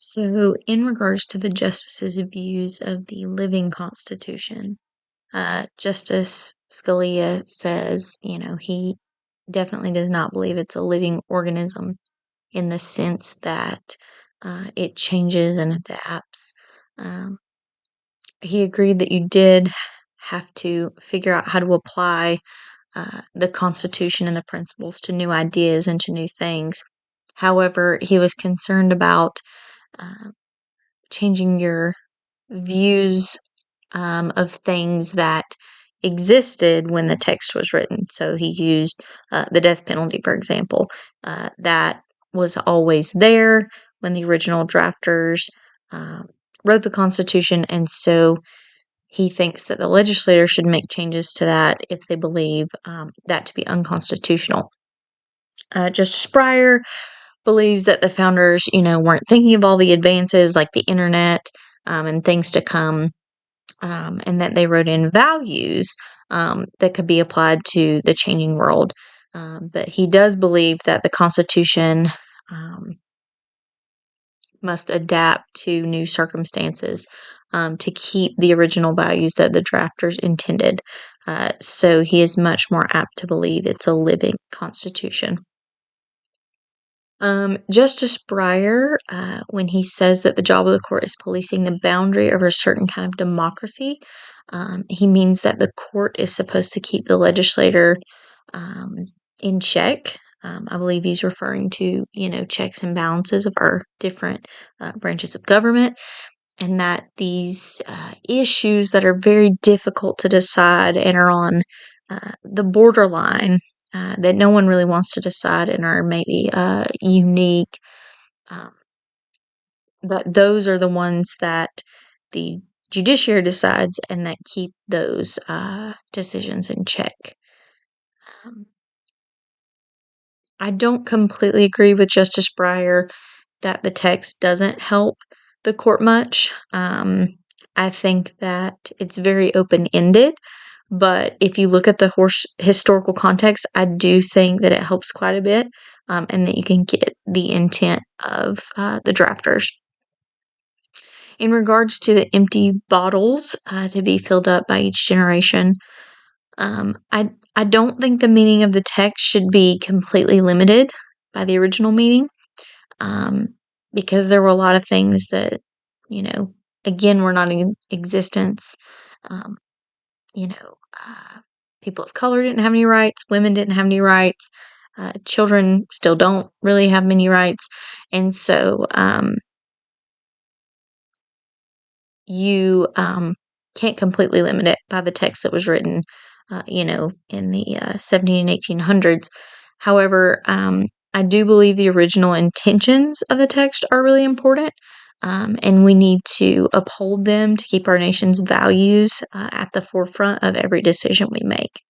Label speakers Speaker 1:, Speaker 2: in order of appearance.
Speaker 1: So, in regards to the justice's views of the living Constitution, Justice Scalia says, he definitely does not believe it's a living organism in the sense that it changes and adapts. Um, he agreed that you did have to figure out how to apply the Constitution and the principles to new ideas and to new things. However, he was concerned about uh, changing your views of things that existed when the text was written. So he used the death penalty, for example. That was always there when the original drafters uh, wrote the Constitution, and so he thinks that the legislature should make changes to that if they believe that to be unconstitutional. Justice Breyer believes that the founders, weren't thinking of all the advances like the internet and things to come, and that they wrote in values that could be applied to the changing world. But he does believe that the Constitution must adapt to new circumstances to keep the original values that the drafters intended. So he is much more apt to believe it's a living Constitution. Justice Breyer, when he says that the job of the court is policing the boundary of a certain kind of democracy, he means that the court is supposed to keep the legislator in check. I believe he's referring to, checks and balances of our different branches of government, and that these issues that are very difficult to decide and are on the borderline that no one really wants to decide and are maybe unique, um, but those are the ones that the judiciary decides and that keep those decisions in check. Um, I don't completely agree with Justice Breyer that the text doesn't help the court much. I think that it's very open ended, but if you look at the historical context, I do think that it helps quite a bit, and that you can get the intent of the drafters. In regards to the empty bottles to be filled up by each generation, I don't think the meaning of the text should be completely limited by the original meaning, um, because there were a lot of things that, you know, again, were not in existence. Um, you know, people of color didn't have any rights, women didn't have any rights, children still don't really have many rights. And so you can't completely limit it by the text that was written, in the 17 and 1800s. However, I do believe the original intentions of the text are really important, and we need to uphold them to keep our nation's values at the forefront of every decision we make.